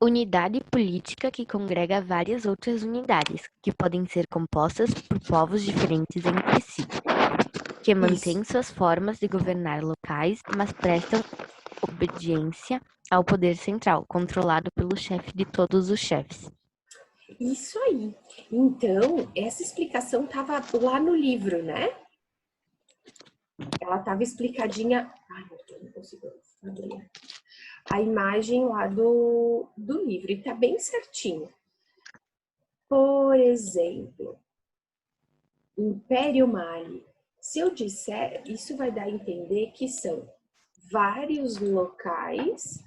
Unidade política que congrega várias outras unidades, que podem ser compostas por povos diferentes entre si, que mantêm suas formas de governar locais, mas prestam obediência ao poder central, controlado pelo chefe de todos os chefes. Isso aí. Então, essa explicação estava lá no livro, né? Ela estava explicadinha. Ai, não consigo abrir a imagem lá do livro, e tá bem certinho. Por exemplo, Império Mali. Se eu disser, isso vai dar a entender que são vários locais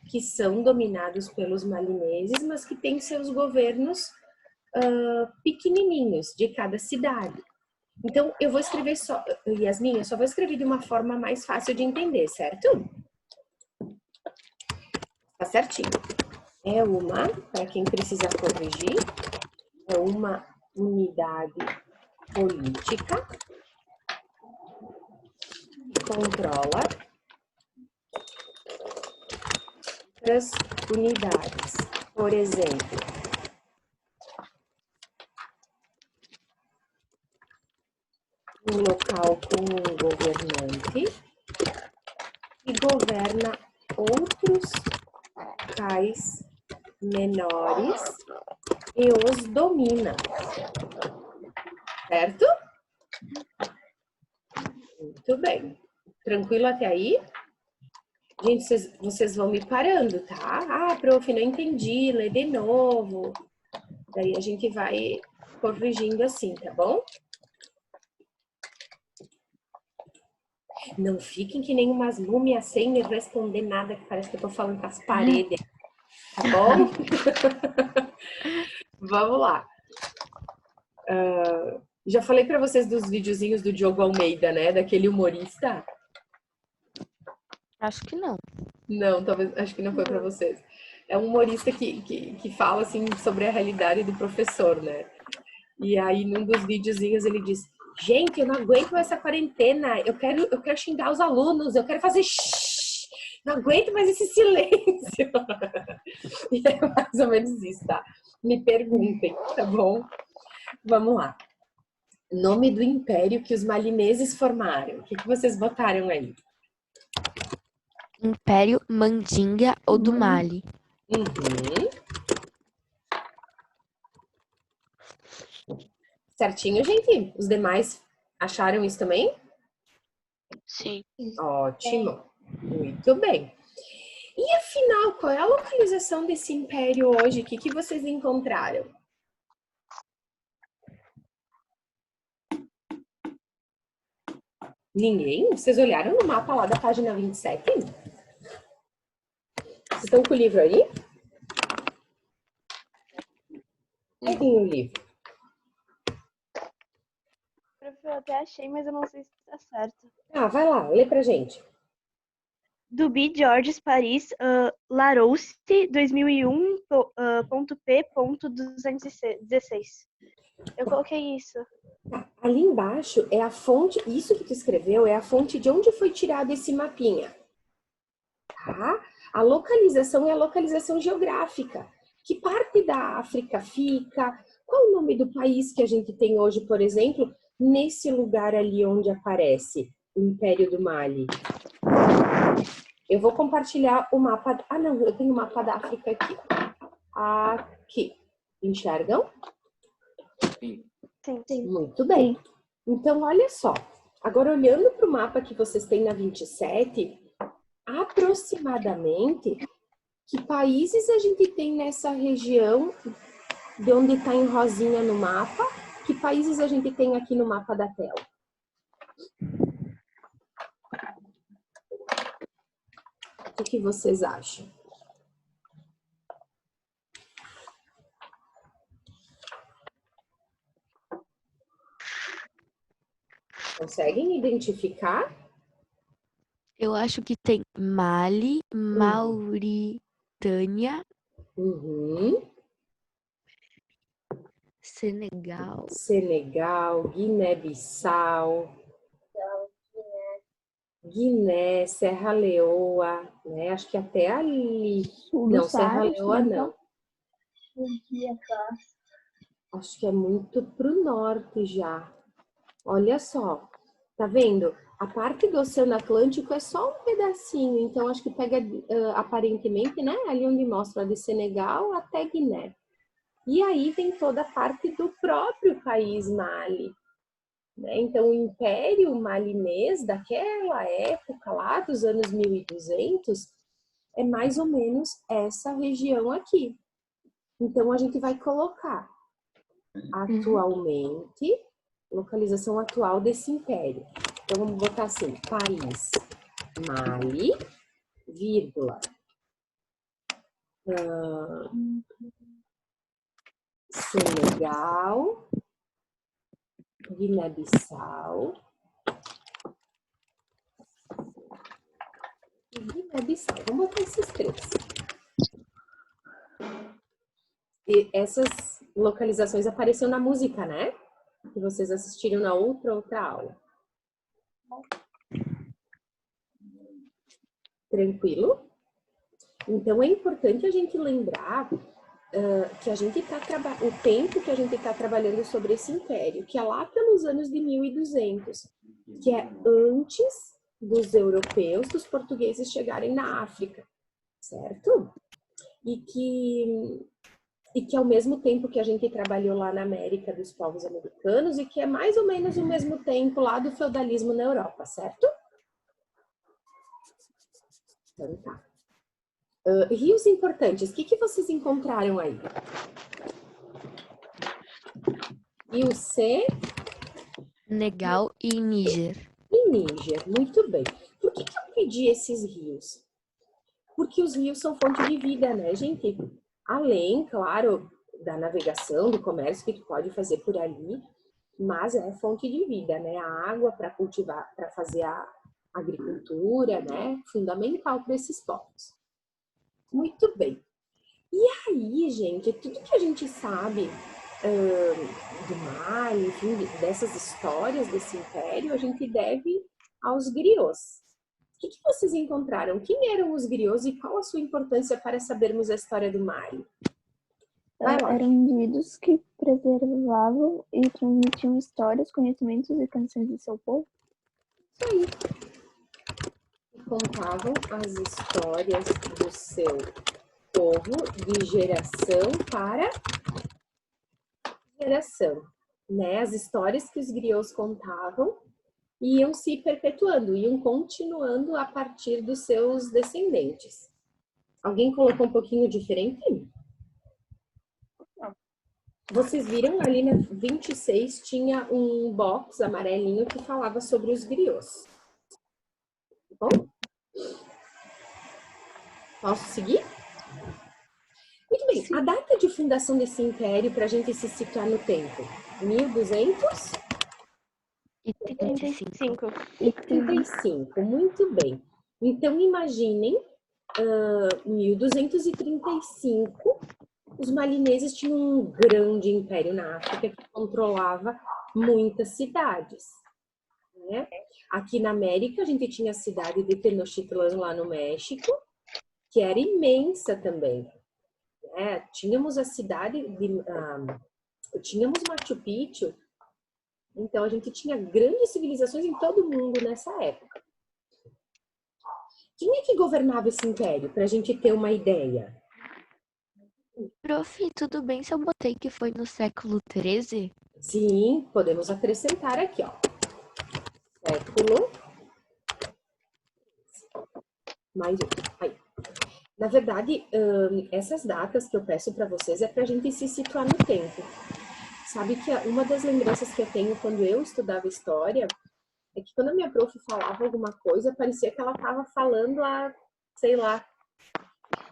que são dominados pelos malineses, mas que têm seus governos pequenininhos de cada cidade. Então, eu vou escrever só, Yasmin, eu só vou escrever de uma forma mais fácil de entender, certo? Tá certinho. É uma, para quem precisa corrigir, é uma unidade política que controla outras unidades. Por exemplo, um local com um governante que governa outros locais menores e os domina, certo? Muito bem. Tranquilo até aí? Gente, vocês vão me parando, tá? Ah, prof, não entendi, lê de novo. Daí a gente vai corrigindo assim, tá bom? Não fiquem que nem umas múmias sem me responder nada, que parece que eu tô falando com as paredes, tá bom? Vamos lá. Já falei para vocês dos videozinhos do Diogo Almeida, né? Daquele humorista. Acho que não. Não, talvez, acho que não foi para vocês. É um humorista que fala assim sobre a realidade do professor, né? E aí, num dos videozinhos, ele diz: Gente, eu não aguento essa quarentena. Eu quero xingar os alunos, eu quero fazer shhh, não aguento mais esse silêncio. E é mais ou menos isso, tá? Me perguntem, tá bom? Vamos lá. Nome do império que os malineses formaram. O que vocês botaram aí? Império Mandinga ou do Mali. Uhum. Certinho, gente? Os demais acharam isso também? Sim. Ótimo. Muito bem. E afinal, qual é a localização desse império hoje? O que vocês encontraram? Ninguém? Vocês olharam no mapa lá da página 27? Vocês estão com o livro aí? Peguem o livro. Eu até achei, mas eu não sei se tá certo. Ah, vai lá, lê pra gente. Duby Georges Paris Larousse 2001.p.216. Eu coloquei isso. Ali embaixo é a fonte, isso que tu escreveu é a fonte de onde foi tirado esse mapinha. Tá? A localização é a localização geográfica. Que parte da África fica? Qual o nome do país que a gente tem hoje, por exemplo, nesse lugar ali onde aparece o Império do Mali? Eu vou compartilhar o mapa. Ah, não, eu tenho o mapa da África aqui. Aqui. Enxergam? Sim. Muito bem. Então, olha só. Agora, olhando para o mapa que vocês têm na 27, aproximadamente, que países a gente tem nessa região de onde está em rosinha no mapa? Que países a gente tem aqui no mapa da tela? O que vocês acham? Conseguem identificar? Eu acho que tem Mali, Mauritânia, Uhum. Senegal. Senegal, Guiné-Bissau. Guiné, Serra Leoa, né? Acho que até ali. Sul do Não, Serra Saara, Leoa não. então. Acho que é muito pro norte já. Olha só, tá vendo? A parte do Oceano Atlântico é só um pedacinho, então acho que pega aparentemente, né? Ali onde mostra de Senegal até Guiné. E aí vem toda a parte do próprio país Mali, né? Então o Império Malinês daquela época lá dos anos 1200 é mais ou menos essa região aqui. Então a gente vai colocar atualmente, localização atual desse império. Então vamos botar assim, país Mali, vírgula, Senegal, Guiné-Bissau e Guiné-Bissau. Vamos botar esses três. E essas localizações apareceram na música, né? Que vocês assistiram na outra aula. Tranquilo? Então é importante a gente lembrar que a gente está o tempo que a gente está trabalhando sobre esse império, que é lá pelos anos de 1200, que é antes dos europeus, dos portugueses chegarem na África, certo? E que ao mesmo tempo que a gente trabalhou lá na América dos povos americanos e que é mais ou menos o mesmo tempo lá do feudalismo na Europa, certo? Então tá. Rios importantes, o que vocês encontraram aí? Rio Senegal e Níger. e Níger, muito bem. Por que eu pedi esses rios? Porque os rios são fonte de vida, né, gente? Além, claro, da navegação, do comércio que tu pode fazer por ali, mas é fonte de vida, né? A água para cultivar, para fazer a agricultura, né? Fundamental para esses povos. Muito bem. E aí, gente, tudo que a gente sabe do mar, enfim, dessas histórias desse império, a gente deve aos griots. O que vocês encontraram? Quem eram os griots e qual a sua importância para sabermos a história do Mali? Eram indivíduos que preservavam e transmitiam histórias, conhecimentos e canções de seu povo. Isso aí. E contavam as histórias do seu povo de geração para geração, né? As histórias que os griots contavam iam se perpetuando, iam continuando a partir dos seus descendentes. Alguém colocou um pouquinho diferente? Vocês viram ali na 26 tinha um box amarelinho que falava sobre os griots. Tá bom? Posso seguir? Muito bem. A data de fundação desse império, para a gente se situar no tempo? 1200? E 35. E 35, muito bem. Então, imaginem, 1235, os malineses tinham um grande império na África que controlava muitas cidades. Né? Aqui na América, a gente tinha a cidade de Tenochtitlan lá no México, que era imensa também. Né? Tínhamos a cidade de... tínhamos Machu Picchu, então a gente tinha grandes civilizações em todo o mundo nessa época. Quem é que governava esse império, para a gente ter uma ideia? Prof, tudo bem se eu botei que foi no século XIII? Sim, podemos acrescentar aqui, ó. Século. Mais um. Aí. Na verdade, essas datas que eu peço para vocês é para a gente se situar no tempo. Sabe que uma das lembranças que eu tenho quando eu estudava história é que quando a minha prof falava alguma coisa, parecia que ela estava falando há, sei lá,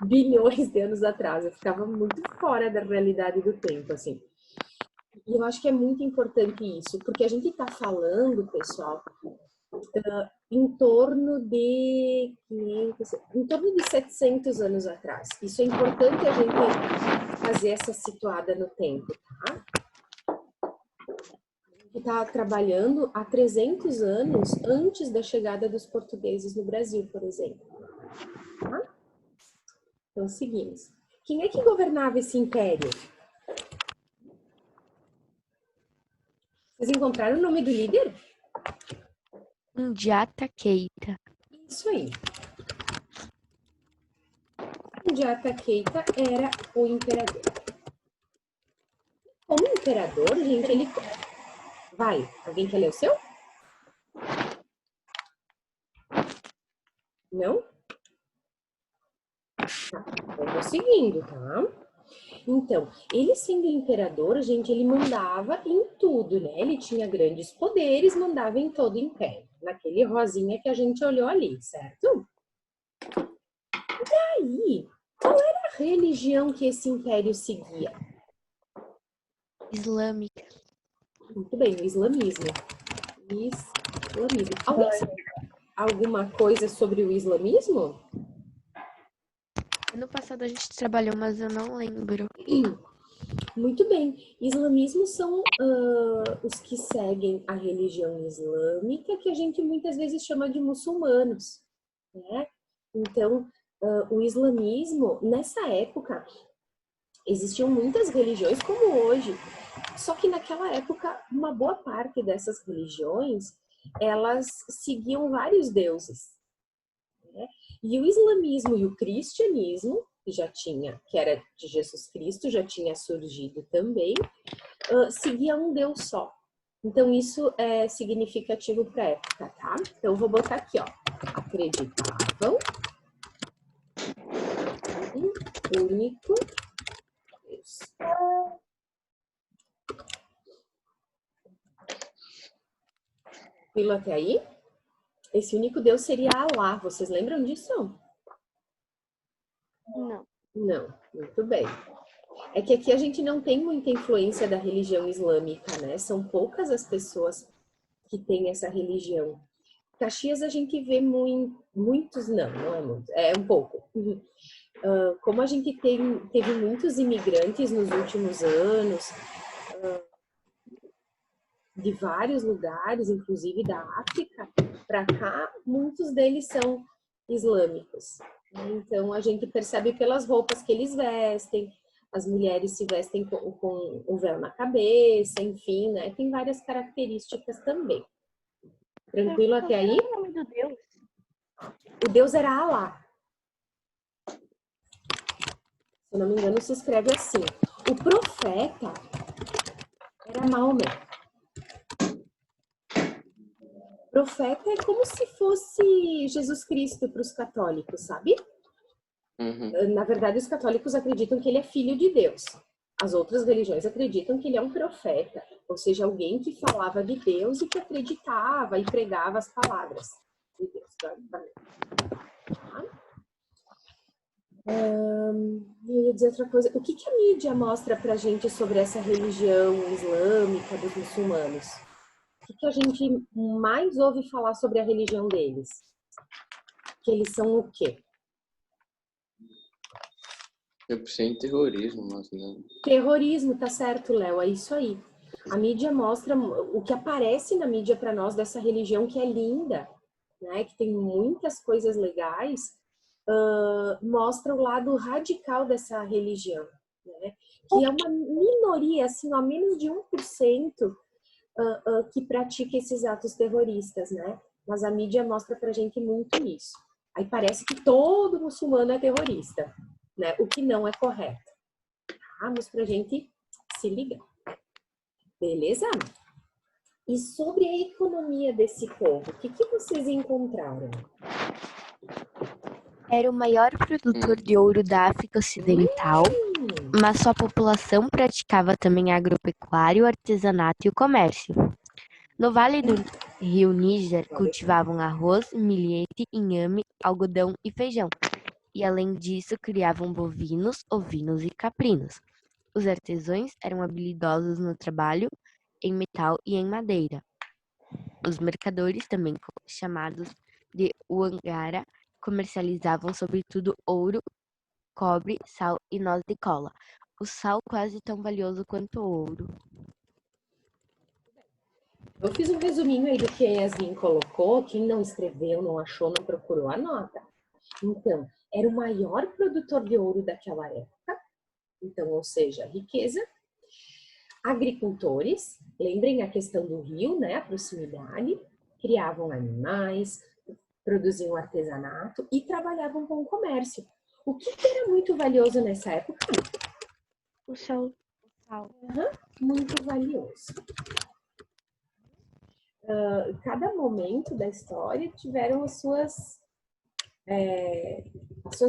bilhões de anos atrás. Eu ficava muito fora da realidade do tempo, assim. E eu acho que é muito importante isso, porque a gente está falando, pessoal, em torno de 700 anos atrás. Isso é importante a gente fazer essa situada no tempo, tá? A que está trabalhando há 300 anos antes da chegada dos portugueses no Brasil, por exemplo. Tá? Então, seguimos. Quem é que governava esse império? Vocês encontraram o nome do líder? Sundiata Keita. Isso aí. Sundiata Keita era o imperador. Como imperador, gente, ele... Vai, alguém quer ler o seu? Não? Tá, eu vou seguindo, tá? Então, ele sendo imperador, gente, ele mandava em tudo, né? Ele tinha grandes poderes, mandava em todo o império. Naquele rosinha que a gente olhou ali, certo? E aí, qual era a religião que esse império seguia? Islâmica. Muito bem, o islamismo. Islamismo. Alguém sabe alguma coisa sobre o islamismo? Ano passado a gente trabalhou, mas eu não lembro. Muito bem. Islamismo são os que seguem a religião islâmica, que a gente muitas vezes chama de muçulmanos, né? Então, o islamismo, nessa época, existiam muitas religiões como hoje, só que naquela época, uma boa parte dessas religiões, elas seguiam vários deuses, né? E o islamismo e o cristianismo, que era de Jesus Cristo, já tinha surgido também, seguia um Deus só. Então, isso é significativo para a época, tá? Então, eu vou botar aqui, ó. Acreditavam em um único Deus. Tranquilo até aí? Esse único Deus seria Alá. Vocês lembram disso? Não. Não. Muito bem. É que aqui a gente não tem muita influência da religião islâmica, né? São poucas as pessoas que têm essa religião. Caxias a gente vê muitos, não é muito, é um pouco. Como a gente teve muitos imigrantes nos últimos anos, de vários lugares, inclusive da África, para cá, muitos deles são islâmicos. Então, a gente percebe pelas roupas que eles vestem, as mulheres se vestem com o véu na cabeça, enfim, né? Tem várias características também. Tranquilo até aí? Qual é o nome do Deus? O Deus era Alá. Se eu não me engano, se escreve assim. O profeta era Maomé. Profeta é como se fosse Jesus Cristo para os católicos, sabe? Uhum. Na verdade, os católicos acreditam que ele é filho de Deus. As outras religiões acreditam que ele é um profeta, ou seja, alguém que falava de Deus e que acreditava e pregava as palavras de Deus. Eu ia dizer outra coisa. O que a mídia mostra pra gente sobre essa religião islâmica dos muçulmanos? O que a gente mais ouve falar sobre a religião deles? Que eles são o quê? Eu pensei em terrorismo, mas não. Terrorismo, tá certo, Léo, é isso aí. A mídia mostra o que aparece na mídia para nós dessa religião que é linda, né? Que tem muitas coisas legais, mostra o lado radical dessa religião, né? Que é uma minoria, assim, ó, menos de 1% que pratica esses atos terroristas, né? Mas a mídia mostra pra gente muito isso. Aí parece que todo muçulmano é terrorista, né? O que não é correto. Mas pra gente se ligar. Beleza? E sobre a economia desse povo, o que vocês encontraram? Era o maior produtor de ouro da África Ocidental, mas sua população praticava também agropecuário, artesanato e o comércio. No vale do rio Níger, cultivavam arroz, milhete, inhame, algodão e feijão. E além disso, criavam bovinos, ovinos e caprinos. Os artesãos eram habilidosos no trabalho em metal e em madeira. Os mercadores, também chamados de Wangara, comercializavam sobretudo ouro, cobre, sal e noz de cola. O sal quase tão valioso quanto o ouro. Eu fiz um resuminho aí do que a Yasmin colocou. Quem não escreveu, não achou, não procurou, anota. Então, era o maior produtor de ouro daquela época. Então, ou seja, riqueza. Agricultores, lembrem a questão do rio, né? A proximidade. Criavam animais, produziam artesanato e trabalhavam com o comércio. O que era muito valioso nessa época? O sal. Muito valioso. Cada momento da história tiveram as suas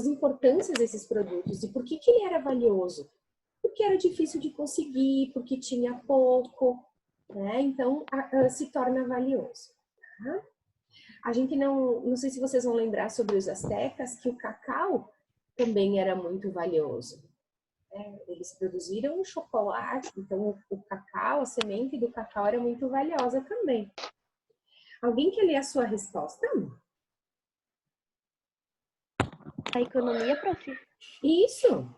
importâncias esses produtos. E por que ele era valioso? Porque era difícil de conseguir, porque tinha pouco, né? Então se torna valioso. Tá? A gente não sei se vocês vão lembrar sobre os astecas, que o cacau também era muito valioso. Eles produziram o chocolate, então o cacau, a semente do cacau era muito valiosa também. Alguém quer ler a sua resposta? A economia, prof. Isso.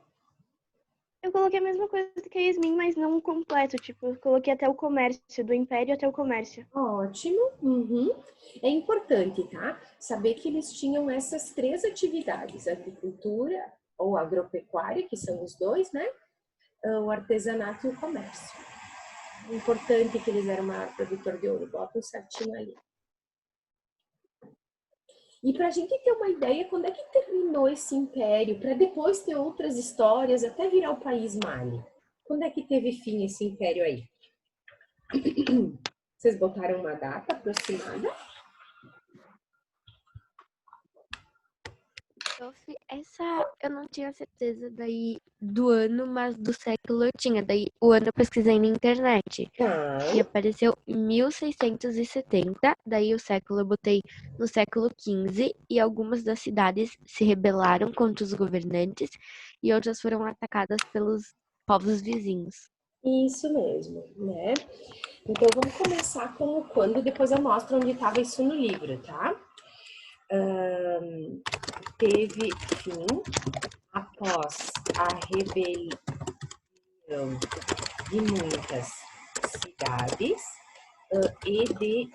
Eu coloquei a mesma coisa que a Yasmin, mas não completo. Tipo, eu coloquei até o comércio, do império até o comércio. Ótimo. Uhum. É importante, tá? Saber que eles tinham essas 3 atividades: agricultura ou agropecuária, que são os dois, né? O artesanato e o comércio. É importante que eles eram o maior produtor de ouro. Bota um certinho ali. E para a gente ter uma ideia, quando é que terminou esse império, para depois ter outras histórias, até virar o país Mali? Quando é que teve fim esse império aí? Vocês botaram uma data aproximada? Essa eu não tinha certeza daí do ano, mas do século eu tinha. Daí o ano eu pesquisei na internet. Tá. E apareceu em 1670, daí o século eu botei no século XV, e algumas das cidades se rebelaram contra os governantes e outras foram atacadas pelos povos vizinhos. Isso mesmo, né? Então vamos começar com o quando, depois eu mostro onde estava isso no livro, tá? Teve fim após a rebelião de muitas cidades e de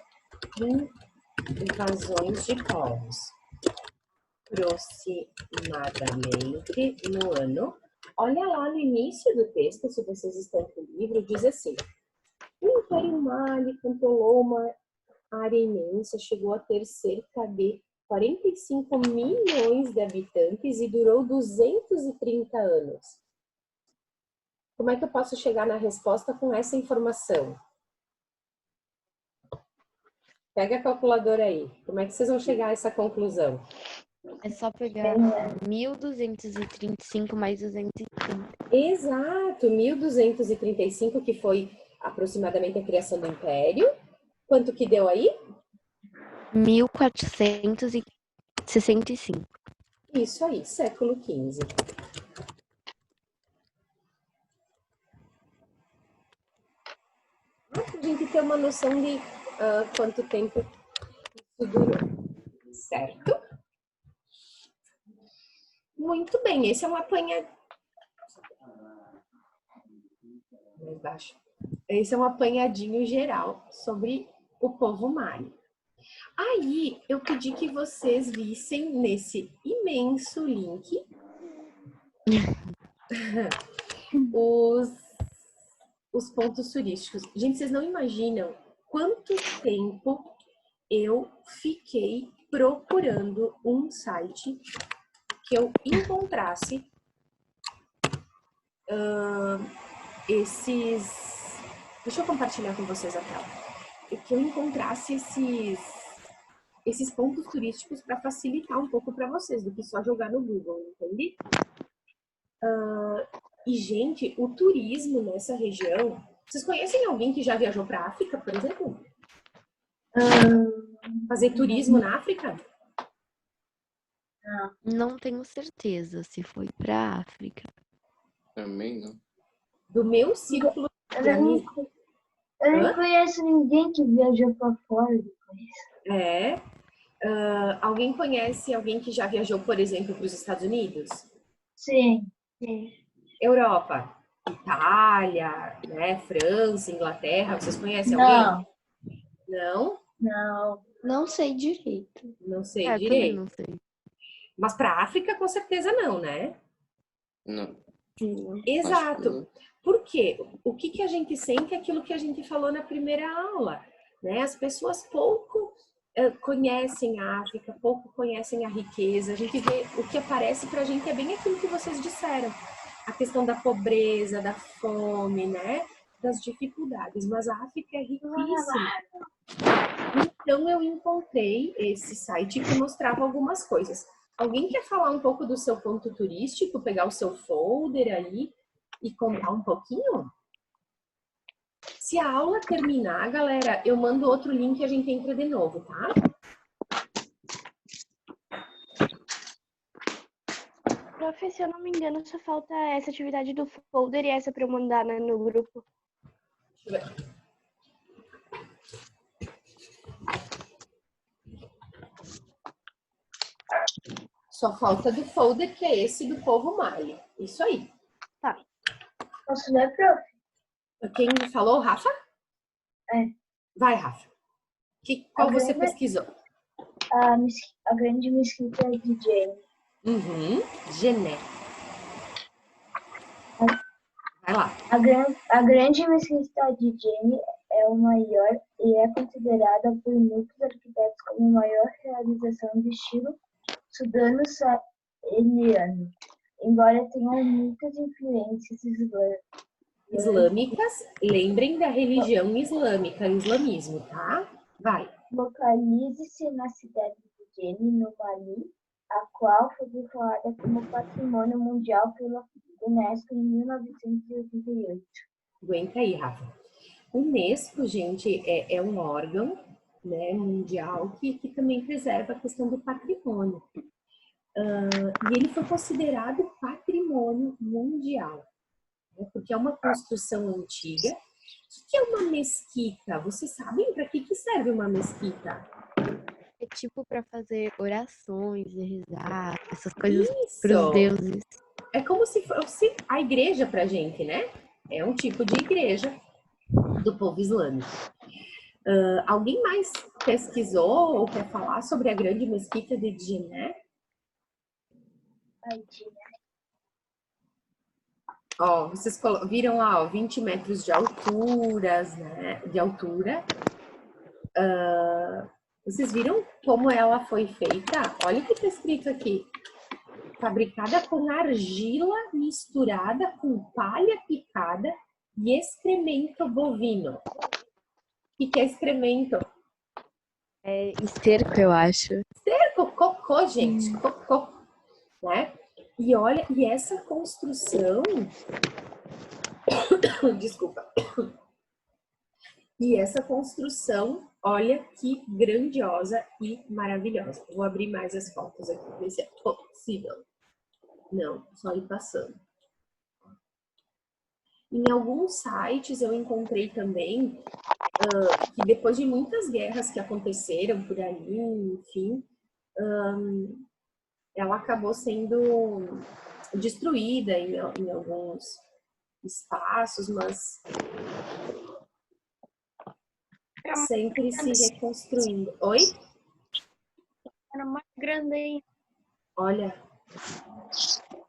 invasões de povos. Aproximadamente no ano. Olha lá no início do texto, se vocês estão com o livro, diz assim: o Império Mali controlou uma área imensa, chegou a ter cerca de 45 milhões de habitantes e durou 230 anos. Como é que eu posso chegar na resposta com essa informação? Pega a calculadora aí. Como é que vocês vão chegar a essa conclusão? É só pegar 1235 mais 230. Exato, 1235, que foi aproximadamente a criação do Império. Quanto que deu aí? 1465. Isso aí, século XV. Para a gente ter uma noção de quanto tempo isso durou, certo? Muito bem, esse é um mais baixo. Esse é um apanhadinho geral sobre o povo Mali. Aí, eu pedi que vocês vissem nesse imenso link os pontos turísticos. Gente, vocês não imaginam quanto tempo eu fiquei procurando um site que eu encontrasse Deixa eu compartilhar com vocês a tela. Que eu encontrasse esses pontos turísticos para facilitar um pouco para vocês, do que só jogar no Google, entende? E, gente, o turismo nessa região... Vocês conhecem alguém que já viajou para a África, por exemplo? Fazer turismo na África? Não tenho certeza se foi para África. Também não. Do meu círculo de amigos. Eu não conheço ninguém que viajou para fora depois. Alguém conhece alguém que já viajou, por exemplo, para os Estados Unidos? Sim. Europa, Itália, né, França, Inglaterra, vocês conhecem alguém? Não. Não? Não. Não sei direito. Não sei Eu também direito. não sei. Mas para a África, com certeza não, né? Não. Sim. Exato. Por quê? O que, que a gente sente é aquilo que a gente falou na primeira aula, né? As pessoas pouco conhecem a África, pouco conhecem a riqueza. A gente vê, o que aparece pra gente é bem aquilo que vocês disseram. A questão da pobreza, da fome, né? Das dificuldades. Mas a África é riquíssima. Então eu encontrei esse site que mostrava algumas coisas. Alguém quer falar um pouco do seu ponto turístico, pegar o seu folder aí e contar um pouquinho? Se a aula terminar, galera, eu mando outro link e a gente entra de novo, tá? Prof, se eu não me engano, só falta essa atividade do folder e essa para eu mandar, né, no grupo. Deixa eu ver. Só falta do folder, que é esse do povo Mali. Isso aí. Posso ler, prof? Quem falou, Rafa? É. Vai, Rafa. Qual você grande- pesquisou? A grande mesquita de Jane. Gené. Vai lá. A grande mesquita de Jane é o maior e é considerada por muitos arquitetos como a maior realização do estilo sudano-saeliano, embora tenha muitas influências Islâmicas, lembrem da religião islâmica, o islamismo, tá? Vai. Localize-se na cidade de Jene, no Mali, a qual foi declarada como Patrimônio Mundial pela Unesco em 1988. Aguenta aí, Rafa. O Unesco, gente, é um órgão, né, mundial que também preserva a questão do patrimônio. E ele foi considerado patrimônio mundial, né, porque é uma construção antiga. O que é uma mesquita? Vocês sabem para que serve uma mesquita? É tipo para fazer orações e rezar, essas coisas Isso! para os deuses. É como se fosse a igreja pra gente, né? É um tipo de igreja do povo islâmico. Alguém mais pesquisou ou quer falar sobre a grande mesquita de Djiné? Ó, vocês viram lá, ó, 20 metros de altura, né? De altura. Vocês viram como ela foi feita? Olha o que está escrito aqui. Fabricada com argila misturada com palha picada e excremento bovino. O que é excremento? É esterco, eu acho. Cocô, gente. Cocô. Né? E olha, e essa construção... Desculpa. E essa construção, olha que grandiosa e maravilhosa. Vou abrir mais as fotos aqui, ver se é possível. Não, só ir passando. Em alguns sites eu encontrei também que depois de muitas guerras que aconteceram por ali, enfim, ela acabou sendo destruída em alguns espaços, mas sempre se reconstruindo. Oi? Era mais grande aí. Olha,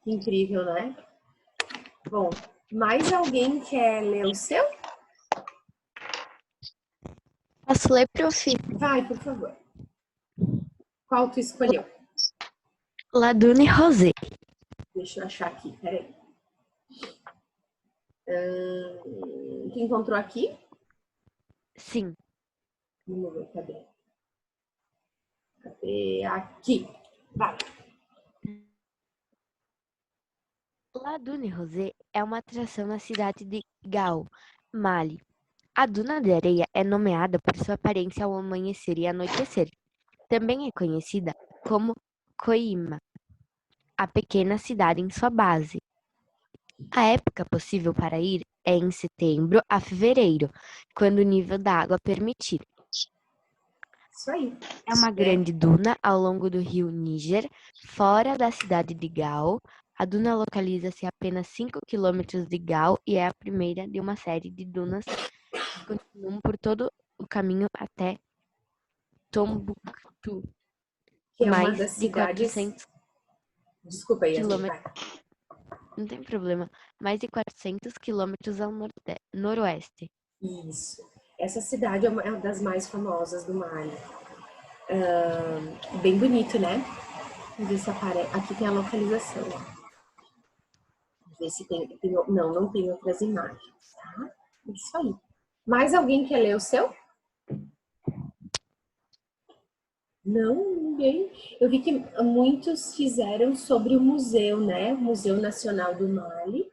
que incrível, né? Bom, mais alguém quer ler o seu? Posso ler, prof? Vai, por favor. Qual tu escolheu? Ladune Rosé. Deixa eu achar aqui, peraí. Tu encontrou aqui? Sim. Vamos ver, cadê? Cadê? Aqui. Vai. Ladune Rosé é uma atração na cidade de Gao, Mali. A duna de areia é nomeada por sua aparência ao amanhecer e anoitecer. Também é conhecida como Koima, a pequena cidade em sua base. A época possível para ir é em setembro a fevereiro, quando o nível da água permitir. Isso aí. É uma grande duna ao longo do rio Níger, fora da cidade de Gao. A duna localiza-se a apenas 5 quilômetros de Gao e é a primeira de uma série de dunas que continuam por todo o caminho até Tombuctu, Que é uma mais das de cidades... 400 Desculpa aí, Yasmin, quilômetros, vai. não tem problema, mais de 400 quilômetros ao noroeste. Isso. Essa cidade é uma das mais famosas do Mali. Bem bonito, né? Vamos ver se aparece. Aqui tem a localização. Vamos ver se tem... Não tem outras imagens, tá? Isso aí. Mais alguém quer ler o seu? Não, ninguém. Eu vi que muitos fizeram sobre o museu, né? O Museu Nacional do Mali.